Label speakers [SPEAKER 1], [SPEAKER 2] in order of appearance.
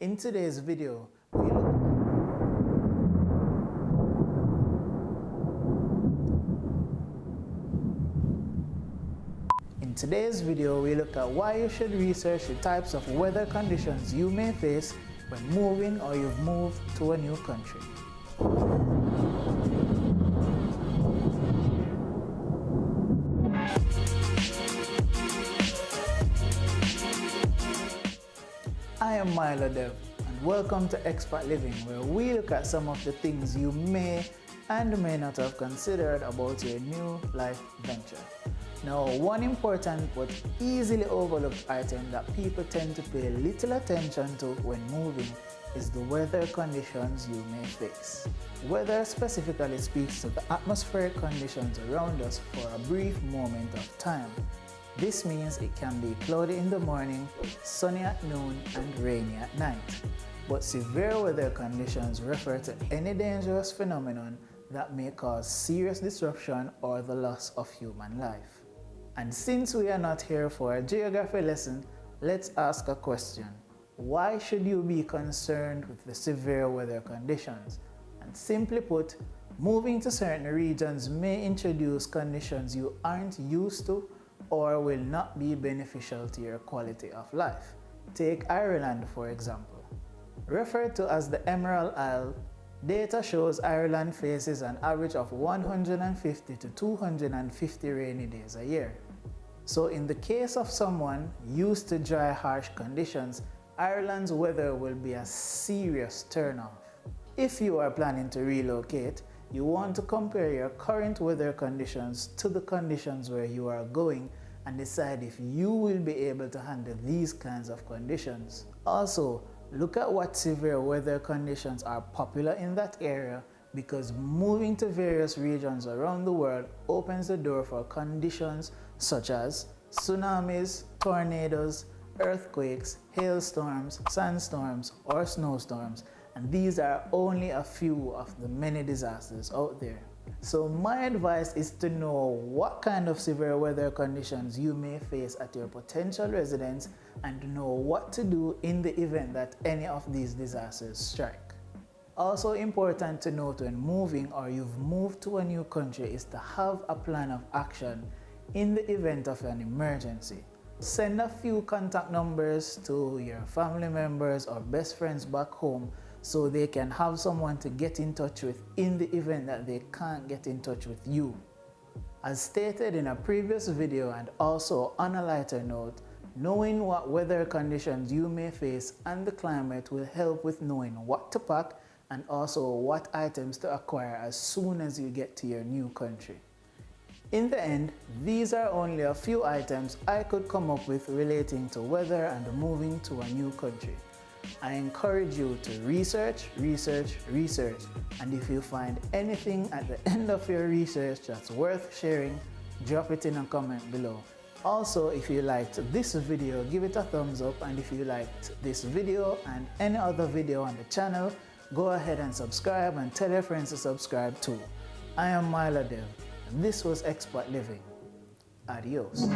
[SPEAKER 1] In today's video, we look at why you should research the types of weather conditions you may face when moving or you've moved to a new country. I am Milo Dev, and welcome to Expat Living, where we look at some of the things you may and may not have considered about your new life venture. Now, one important but easily overlooked item that people tend to pay little attention to when moving is the weather conditions you may face. Weather specifically speaks to the atmospheric conditions around us for a brief moment of time. This means it can be cloudy in the morning, sunny at noon, and rainy at night. But severe weather conditions refer to any dangerous phenomenon that may cause serious disruption or the loss of human life. And since we are not here for a geography lesson, let's ask a question. Why should you be concerned with the severe weather conditions? And simply put, moving to certain regions may introduce conditions you aren't used to or will not be beneficial to your quality of life. Take Ireland, for example. Referred to as the Emerald Isle, data shows Ireland faces an average of 150 to 250 rainy days a year. So in the case of someone used to dry, harsh conditions, Ireland's weather will be a serious turnoff. If you are planning to relocate, you want to compare your current weather conditions to the conditions where you are going and decide if you will be able to handle these kinds of conditions. Also, look at what severe weather conditions are popular in that area, because moving to various regions around the world opens the door for conditions such as tsunamis, tornadoes, earthquakes, hailstorms, sandstorms, or snowstorms, and these are only a few of the many disasters out there. So my advice is to know what kind of severe weather conditions you may face at your potential residence and know what to do in the event that any of these disasters strike. Also important to note when moving or you've moved to a new country is to have a plan of action in the event of an emergency. Send a few contact numbers to your family members or best friends back home so they can have someone to get in touch with in the event that they can't get in touch with you. As stated in a previous video, and also on a lighter note, knowing what weather conditions you may face and the climate will help with knowing what to pack and also what items to acquire as soon as you get to your new country. In the end, these are only a few items I could come up with relating to weather and moving to a new country. I encourage you to research, and if you find anything at the end of your research that's worth sharing, drop it in a comment below. Also, if you liked this video, give it a thumbs up, and if you liked this video and any other video on the channel, go ahead and subscribe and tell your friends to subscribe too. I am Milo Dev, and this was Expat Living. Adios.